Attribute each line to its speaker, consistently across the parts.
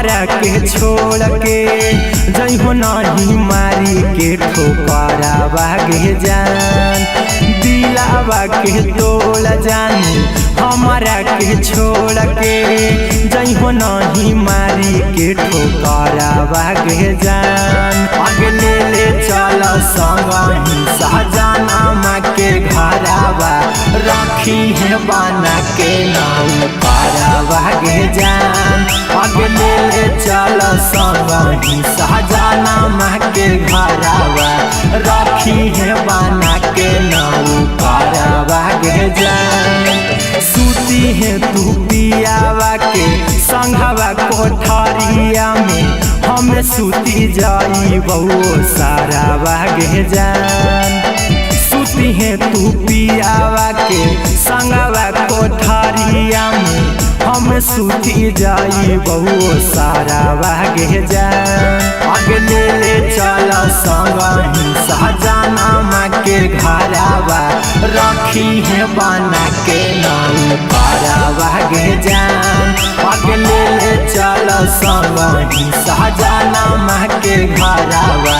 Speaker 1: हमरा के छोड़ के जइहो नहीं मारी के ठोकरावा गे जान। दिलावा के तोल जानी हमरा के छोड़ के जइहो नहीं मारी के ठोकरावा गे जान। आगे ले चल संगही सहजनमा के घरावा रखी है बना के नाउ पारावा गे जान। आगे ले चल संगही सहजनमा के घरावा रखी है बना के नाउ पारावा गे जान। सूती है तू पियावा के संघवा कोठरिया में हमें सूती जाई बहु सारावा गे जान। सूती है तू पियावा के संगवा कोठरिया में हम सूती जाई बहु सारावा गे जान। आगे ले चल संगही सहजनमा के घरावा रखी है बना के नाउ पारावा गे जान। आगे ले चल संगही सहजनमा के घरावा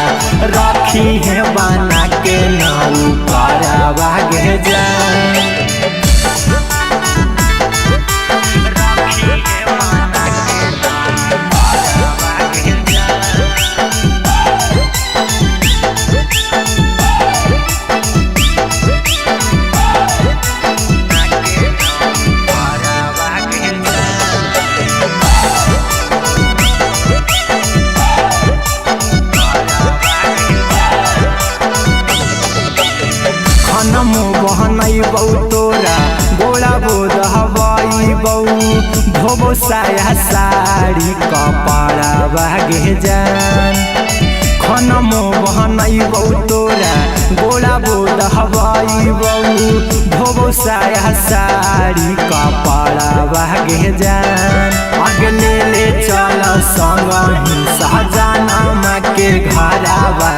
Speaker 1: रखी है बना के नाउ पारावा गे जान। नमो बहनई बऊ तोरा गोला बोध हवाई बऊ धोबो साया साड़ी कपड़ावा गे जान। खनमो बहनई बऊ तोरा गोला बोध हवाई बऊ धोबो साया साड़ी कपड़ावा गे जान। आगे ले चल संगही सहजनमा के घरावा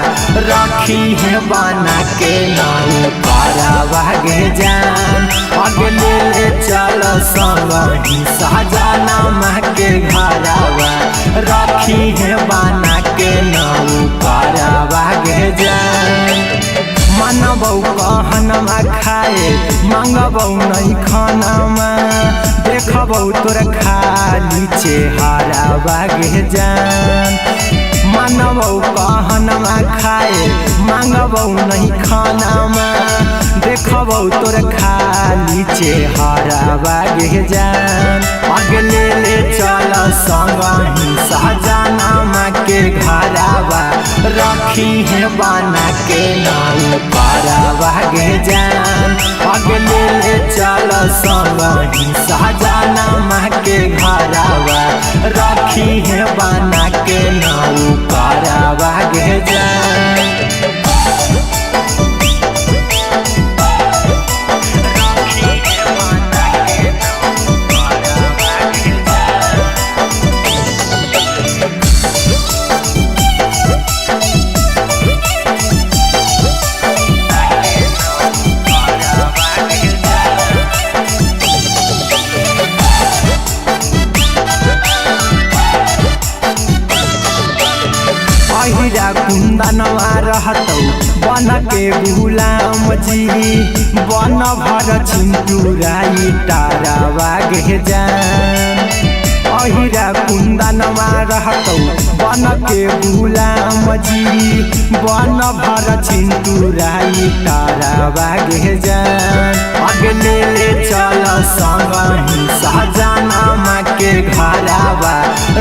Speaker 1: रखी है बना के नाउ पारावा गे जान। आगे ले चल संगही सहजनमा के घरावा रखी है बना के नाउ पारावा गे जान। मनबौ कहनमा खाए मांगबौ नहीं खानामा देखबौ तोर खाली चेहरावा गे जान। मनबौ कहनमा खाए मांगबौ नहीं खानामा देखबौ तोर खाली चेहरावा गे जान। आगे ले चल संगही सहजनमा के घरावा रखी है बना के नाउ पारावा गे जान। आगे ले चल संगही सहजनमा के घरावा रखी है बना के नाउ पारावा गे जान। अहिरा कुंदनवा रहतौ बन के गुलाम जी बन भर चिंटूराई तारावा गे जान। अहिरा कुंदनवा रहतौ बन के गुलाम जी बन भर चिंटूराई तारावा गे जान। आगे ले चल संगही सहजनमा के घरावा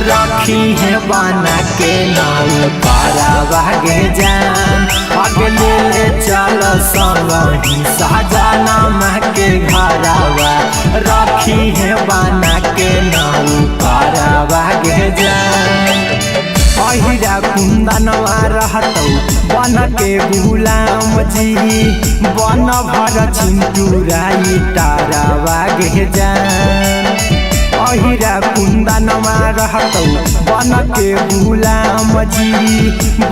Speaker 1: रखी है बना के नाउ पारावा गे जान। आगे ले चल संगही सहजनमा के घरावा रखी है बना के नाउ पारावा गे जान। अहिरा कुंदनवा रहतौ बन के गुलाम जी बन भर चिंटूराई तारावा गे जान। हीरा कुंदनवा रहतौ बन के गुलाम जी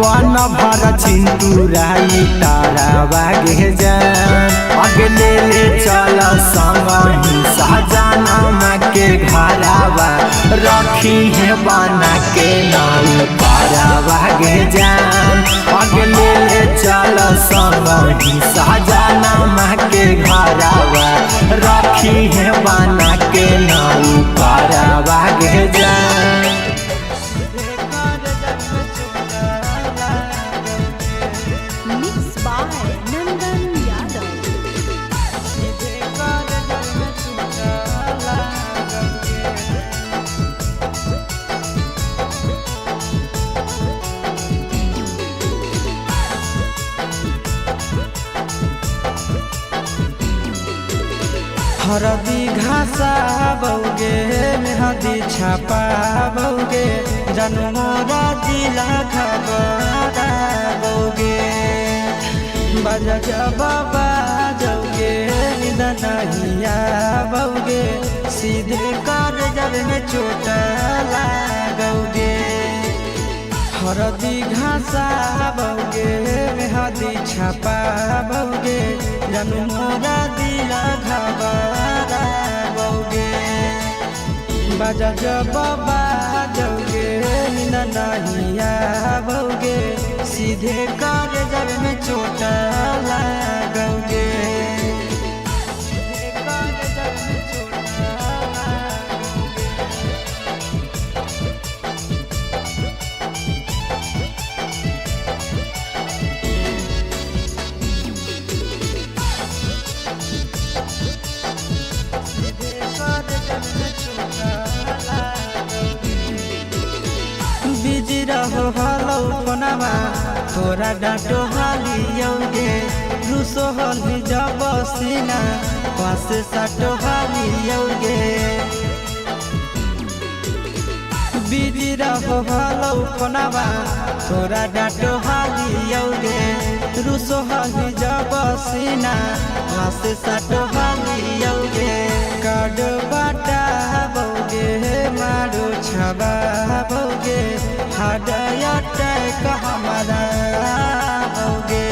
Speaker 1: बन भर चिंटू राई तारा बागे जान अगले ले चल संग ही सहजनमा के घरवा रखी है बना के नाउ तारा बागे जान अगले ले चल संग ही सहजनमा के घरवा रखी है बना के नाउ तारा बागे जान।
Speaker 2: हरदी घासा बौगे मेहदी छापा बौगे जनमोरा दिला खबरा बौगे बजा बाबा जौगे निदनहिया बौगे सीधे कर जब में चोट लागोगे हरदी घासा बौगे मेहदी छापा बौगे जनमोरा दिला घबरा बौगे बजा बाबा जौगे नहिया बौगे सीधे कर जब में चोट लागोगे बिजी रहो हलो फोनवा तोरा डांटो हालियोगे रूसो हली जब सीना पास साटो हालियोगे बिजी रहो हलो फोनवा तोरा डांटो हालियोगे रूसो हली जब सीना पास साटो हालियोगे काड बाटा बौगे मारो छबा बौगे हृदय हमारा बौगे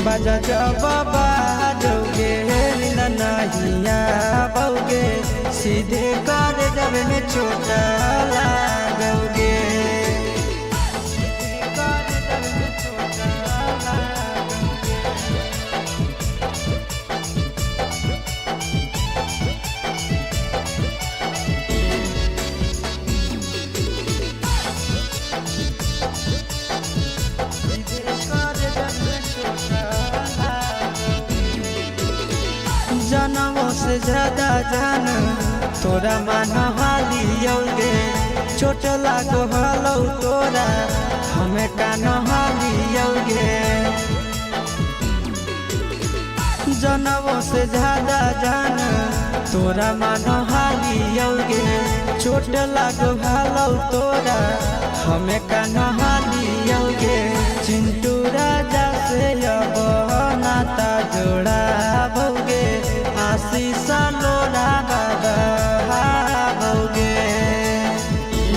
Speaker 2: बजा बाबा जौगे नहिया बौगे सीधे कर जब में चोट लागोगे जनमों से ज्यादा जान तोरा मान हालियोगे चोट लागो हलो तोरा हमें कान हालियोगे जनमों से ज्यादा जान तोरा मान हालियोगे चोट लागो हलो तोरा हमें कान हालियोगे चिंटू राजा से अब नाता जोड़ा बौगे आशीष लोड़ा बाबा बौगे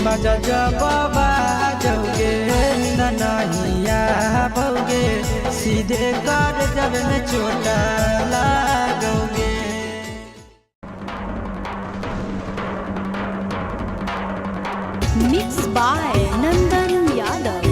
Speaker 2: बजा बाबा जौगे नहिया बौगे सीधे कर जब में चोट लागोगे।
Speaker 3: मिक्स बाय नंदन यादव।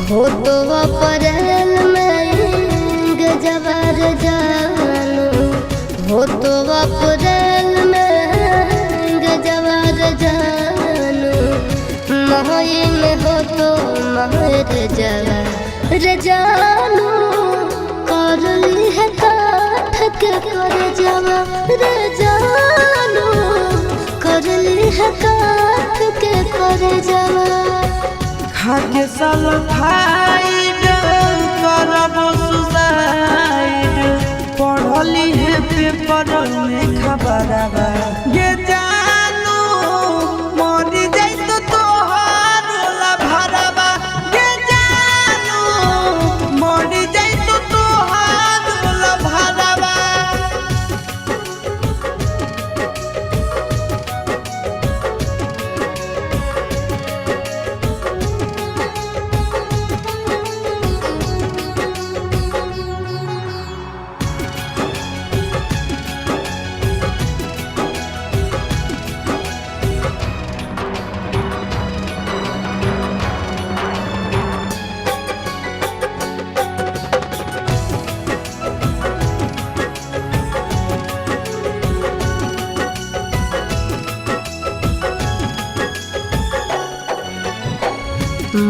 Speaker 4: हो तो अप्रैल में गजबर जानू हो तो अप्रैल में गजबर जानू मई में हो तो रे जवा रे जानू करली है काठ के कर जवा रे जानू करली है काठ के कर जवा
Speaker 2: खाके सल्फाइड करब सुसाइड पढ़ली है पेपर में खबरवा ये जानू मरी जाई तो तोहार ला भरवा ये जानू मरी जाई तो तोहार ला भरवा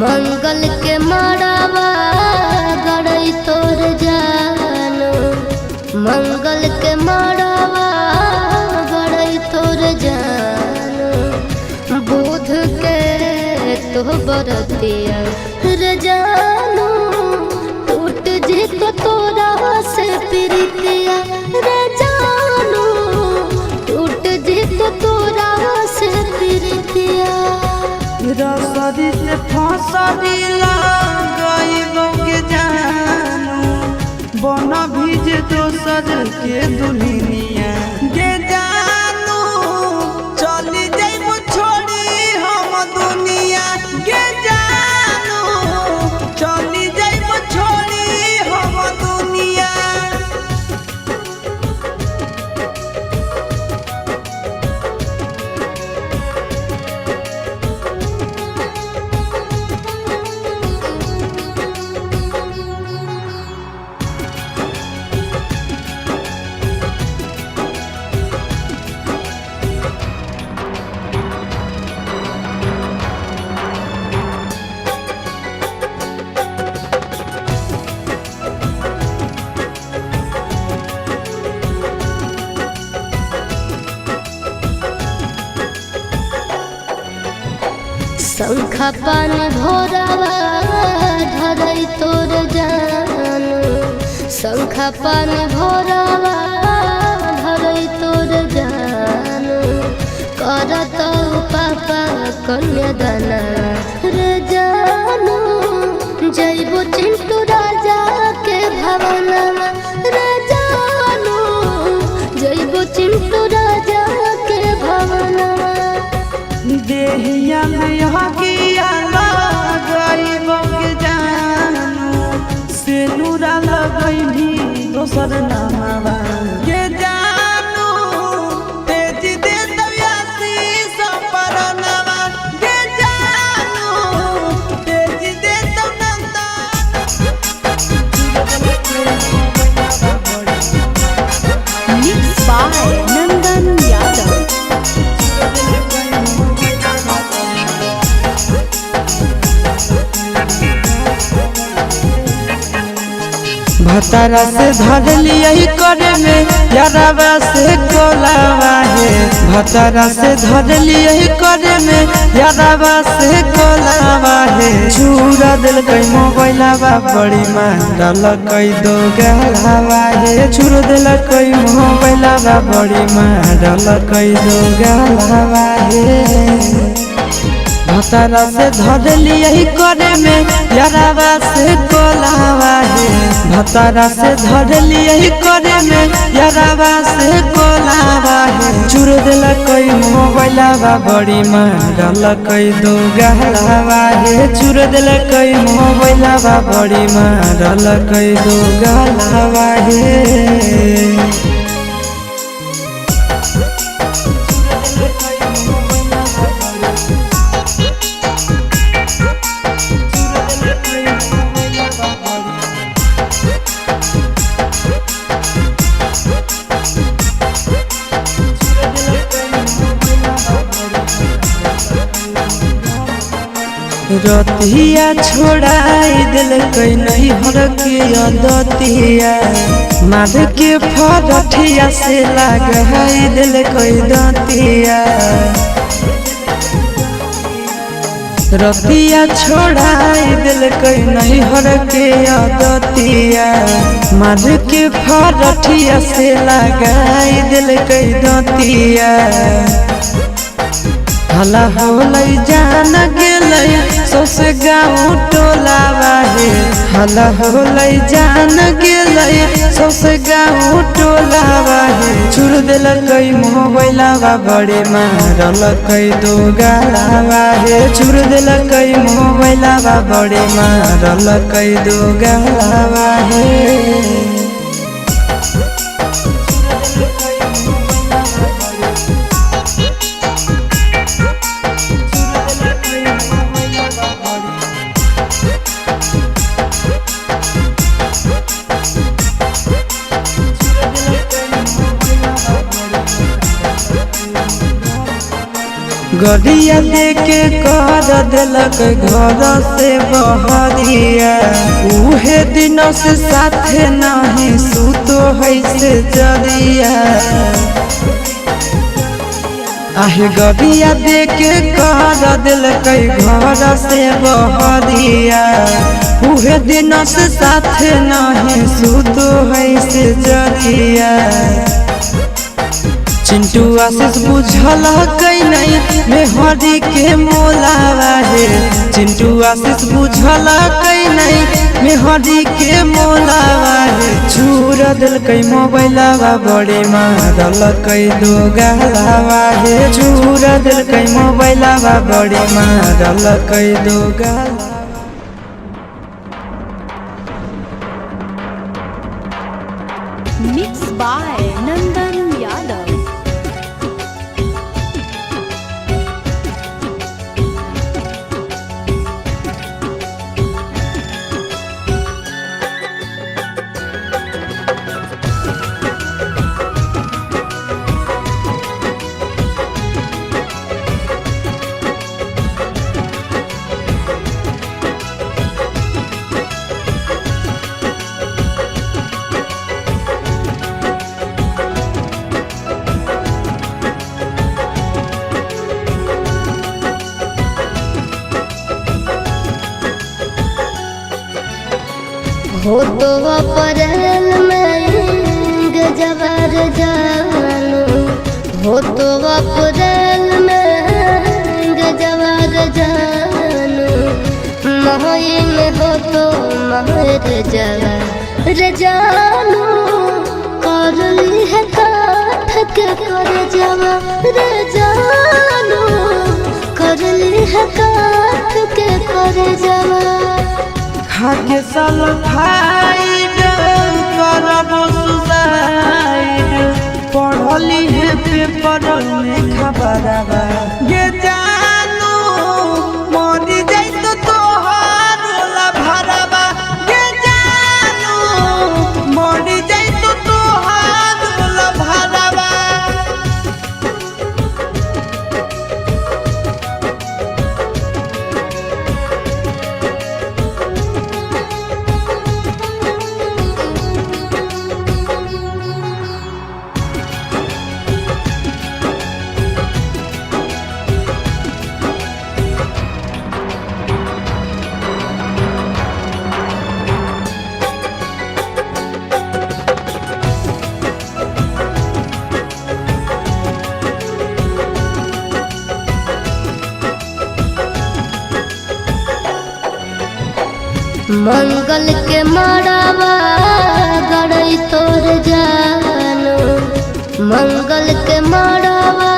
Speaker 4: मंगल के मड़ावा गड़ई तोर जानू मंगल के मड़ावा गड़ई तोर जानू बुध के तो बरतिया रे जानू टूट जी तो तोरा से प्रीतिया रे जानू टूट जी तो तोरा से प्रीतिया
Speaker 2: रसरी से फसरी लगाइबो के जानू बन भीज दोसर के दुल्हनिया गे जानू चली जाइबो छोड़ी हम दुनिया गे जानू चली जाइबो छोड़ी हम दुनिया
Speaker 4: शंखा पानी भोरावा धरई तोर जानू शंखा पानी भोरावा धरई तोर जानू करत पापा कन्यादाना रे जानू जइबो चिंटू राजा के भवनवा रे जानू जइबो चिंटू राजा के भवनवा
Speaker 2: देहिया में हकिया लगाइबो के जानू से नूरा लगैनी दोसर नामवा के जानू तेज दे दयासी सपरनवा के जानू तेज दे दनंदा
Speaker 3: Mixed by Nandan Yadav.
Speaker 2: भतारा से धर लिया करे में यारावा से कोलावा है भतारा से धर लिया करे में यारावा से कोलावा है छुरा दिल कई मोबाइलावा बड़ी मांडल कई दो गलावा है छुरा दिल कई मोबाइलावा बड़ी मांडल कई दो गलावा है भतारा से धर लिया करे में यारावा से कोलावा है भतारा से धर लिया करे में यारावा से कोलावा है चुर दिल कई मोबाइलावा बड़ी मारल कई दो गहलावा है चुर दिल कई मोबाइलावा बड़ी मारल कई दो गहलावा है रतिया छोड़ाई दिल कई नहीं हर के अदतिया मार के फरठिया से लगाई दिल कई दतिया रतिया छोड़ाई दिल कई नहीं हर के अदतिया मार के फरठिया से लगाई दिल कई दतिया हला होलै जान गेलै सौसे गाँव टोला बाहे हला होलै जान गेलै सौसे गाँव टोला बाहे छुड़ दिलकै मोबाइलवा बड़े मारलकै दो गाला बाहे छुड़ दिलकै मोबाइलवा बड़े मारलकै दो गाला बाहे गड़िया देके कर दिलक घर से बहरिया उहे दिन से साथे नहीं सुतो है से जरिया आहे गड़िया देके कर दिलक घर से बहरिया उहे दिन से साथे नहीं सुतो है से जरिया चिंटू आशीष बुझल कई नहीं मेहरी के मोलावा है चिंटू आशीष बुझल कई नहीं मेहरी के मोलावा है छुड़ दिल कई मोबाइलवा बड़े मारल कई दो गालावा है छुड़ दिल कई मोबाइलवा बड़े मारल कई दो गाला
Speaker 3: Mixed by Nandan Yadav.
Speaker 4: हो तो अप्रैल में गजबर जानू हो तो अप्रैल में गजबर जानू मई में हो तो महर जवर जानू कर ली है काठ के कर जवर जानू कर ली है काठ के कर जवर
Speaker 2: खाके सल्फाइड करब सुसाइड पढ़ली है पेपर में खबरवा ये जानू मरी जाई तो तोहार भरवा ये जानू मरी जाई तो तोहार भरवा
Speaker 4: मंगल के मड़ावा गड़ई तोर जानू मंगल के मड़ावा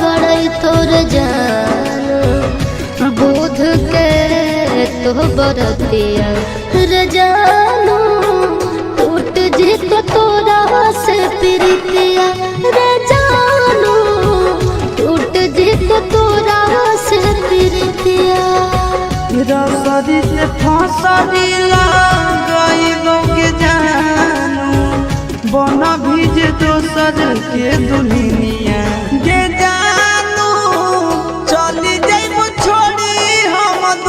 Speaker 4: गड़ई तोर जानू बुध के तो बरतिया रे जानू टूट जी तो तोरा से प्रीतिया रे जानू टूट जी तो तोरा से प्रीतिया
Speaker 2: रसरी से फसरी गई के जानू बन भीज दोसर के दुनिया गे जानू चली जाइब छोड़ी हम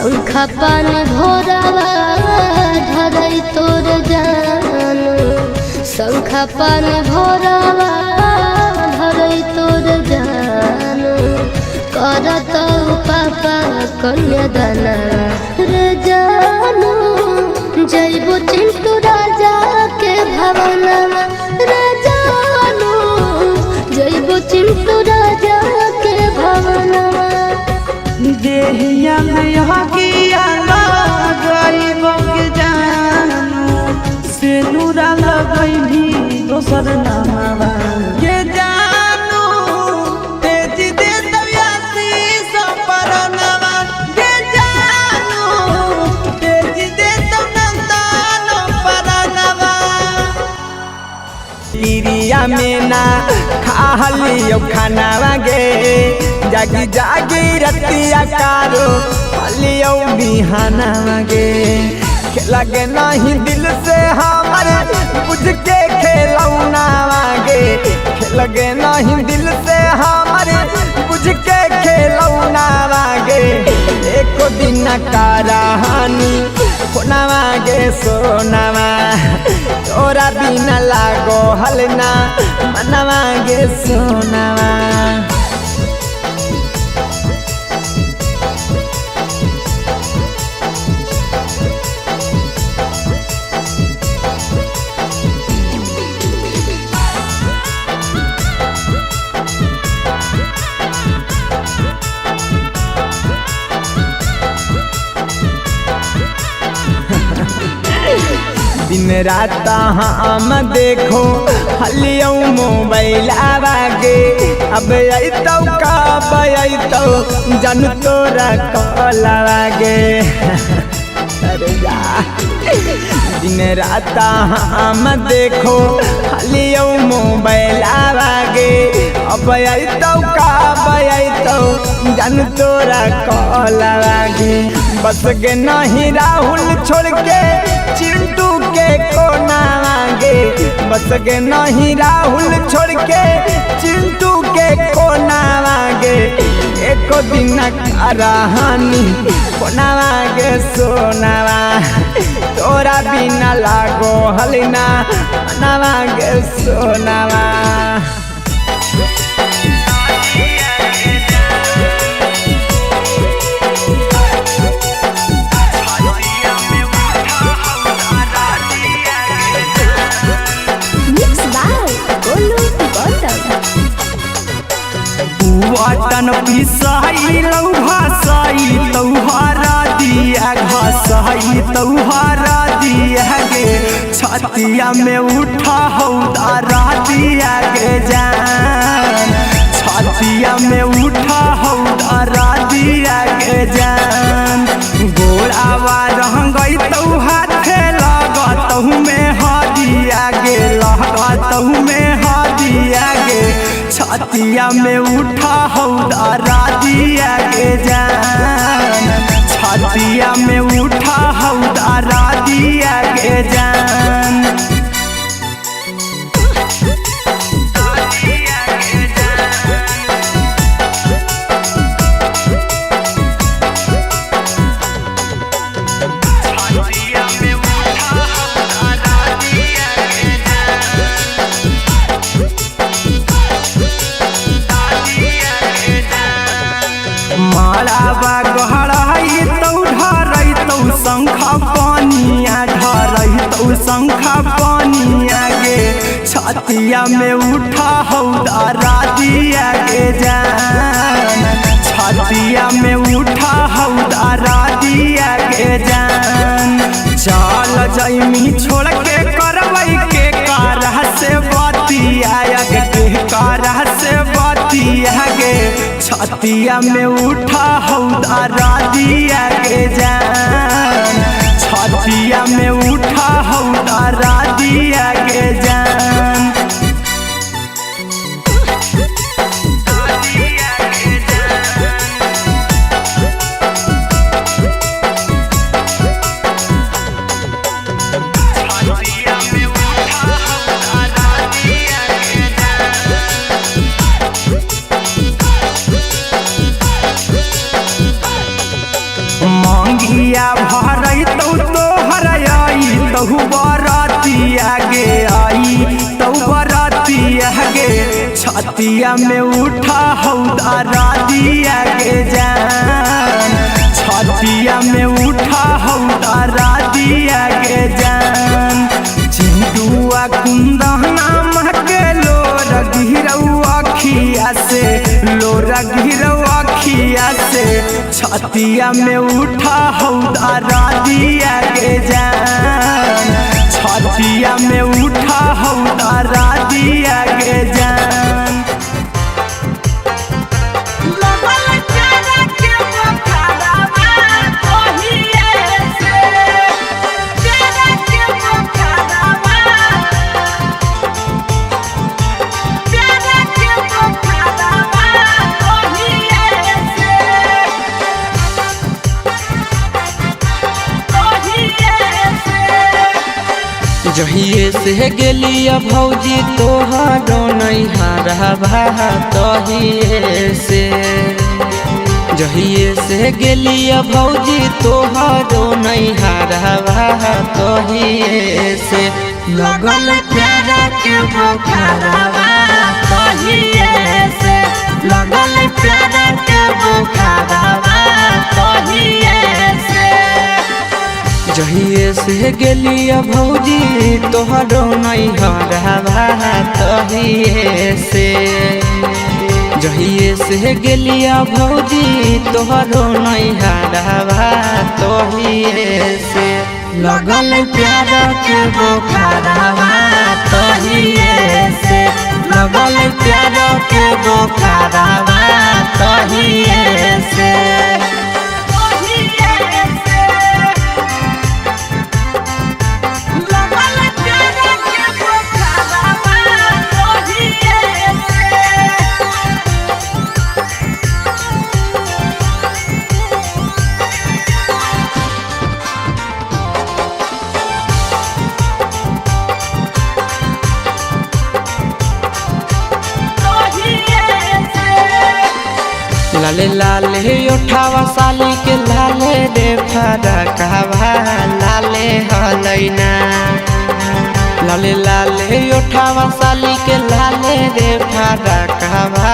Speaker 4: शंखा पान भोरावा धरई तोर जानू शंखा पान भोरावा धरई तोर जानू करत पापा कन्यादाना रे जानू जइबो चिंटू राजा के भवनवा रे जानू जइबो चिंटू राजा के भवनवा
Speaker 2: देहिया में हकिया गईब के जानू से नूरा लगई भी दोसर नामवा ये जानू तेज दे दयासी सपरनवा ये जानू तेज दे तनंदन परनवा
Speaker 1: लिरिया में ना खालियो खानावा गे जागी जागी रतिया कारो लियो बिहानावा गे लगे नहीं दिल से हमारे बुझ के खेलौनावा गे लगे नहीं दिल से हमारे बुझ के खेलौनावा गे एको दिन का रहानी फोनावा गे सोनावा तोरा बिना लागो हलना मनवा गे सोनावा दिन रात हम देखो हलियो मोबाइल आवागे अब अइतौ कब अइतौ जन तोरा कॉल आवागे अरे जा दिन रात हम देखो हलियो मोबाइल आवागे अब अइतौ कब अइतौ जन तोरा कॉल आवागे बस गे नहीं राहुल छोड़ के चिंटू के कोना मांगे बस गे नहीं राहुल छोड़ के चिंटू के कोना मांगे एको दिन का रहानी कोना मांगे सोनावा तोरा बिना लागो हलना ना मांगे सोनावा
Speaker 2: बटन पिसाई लौ भासाई तौहारा दिया घसाई तौहारा दिया गे छतिया में उठा हौदारा दिया गे जान छतिया में उठा हौदारा दिया गे जान गोरावा रह गई तौ हाथे लगतहु में हदिया गे लगतहु में हदिया गे छतिया में उठा हौदारा दिया गे जान छतिया में उठा हौदारा दिया गे जान मालावा गहराई तौ ढरई तौ शंखा पानिया ढरई तौ शंखा पानिया गे छतिया में उठा हौदारा दिया गे जान छतिया में उठा हौदारा दिया गे जान चल जइमी छोड़ के करवई के कारह से बतिया के कारह से बतिया गे छतिया में उठा हौदारा दिया गे जान छतिया में उठा हौदारा दिया गे जान
Speaker 1: गे आई तो बरातिया गे छतिया में उठा हौदारा दिया गे जान छतिया में उठा हौदारा दिया गे जान चिंटुआ कुंदना महके लोर गिरौआ खिया से लोर गिरौआ खिया से छतिया में उठा हौदारा दिया गे जान छतिया में उठा हौदारा दिया गे जान
Speaker 2: जहिए से गेलिया भौजी तोहरो नैहरवा तहिए से जहिए से गेलिया भौजी तोहरो नैहरवा तहिए से लगल प्यारा के बुखारवा तहिए से लगल प्यारा के बुखारवा तहिए से जहिए से गेलिया भौजी तोहरो नैहरवा तहिए से जहिए से गेलिया भौजी तोहरो नैहरवा तहिए से लगल प्यारा के बुखारवा तहिए से लगल प्यारा के बुखारवा तहिए से लाले लाले उठावा साली के लाले रे फरकवा लाले हलैना लाले लाले उठावा साली के लाले रे फरकवा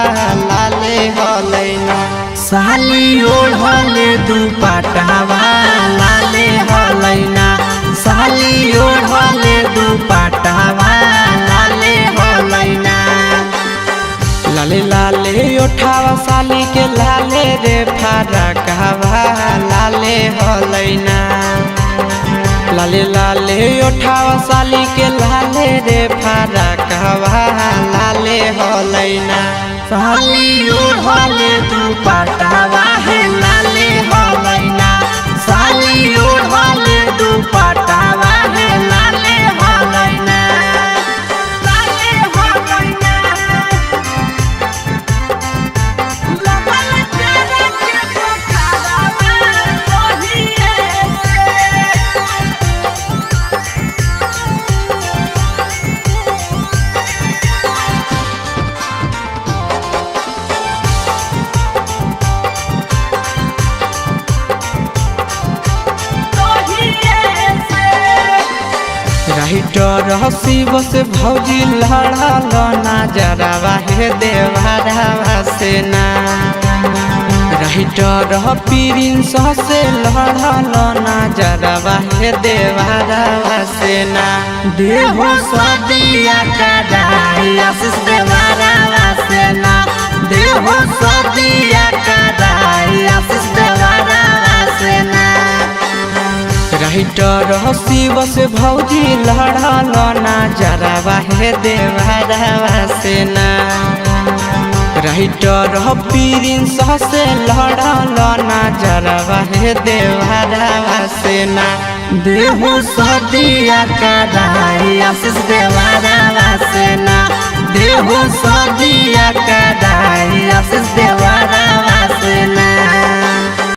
Speaker 2: लाले हलैना साली ओढ़ले दुपट्टावा लाले हलैना साली ओढ़ले दुपट्टावा लाले हलैना लाले लाले उठावा साली के लाले रे फरकवा लाले हलैना लाले लाले उठावा साली के लाले रे फरकवा लाले हलैना साली ओढ़ले दुपट्टावा है लाले हलैना साली ओढ़ले दुपट्टावा है लाले हलैना राइटर हसी बस भौजी लड़ल नजरवा हे देवरवा से ना राइटर प्रिंस से लड़ल नजरवा हे देवरवा से ना देहो सदिया कदाई आशीष देवरवा से ना देहो सदिया कदाई आशीष देवरवा से ना राइटर हसी बस भौजी लड़ल नजरवा हे देवरवा से ना राइटर प्रिंस से लड़ल नजरवा हे देवरवा से ना देहो सदिया कदाई आशीष देवरवा से ना देहो सदिया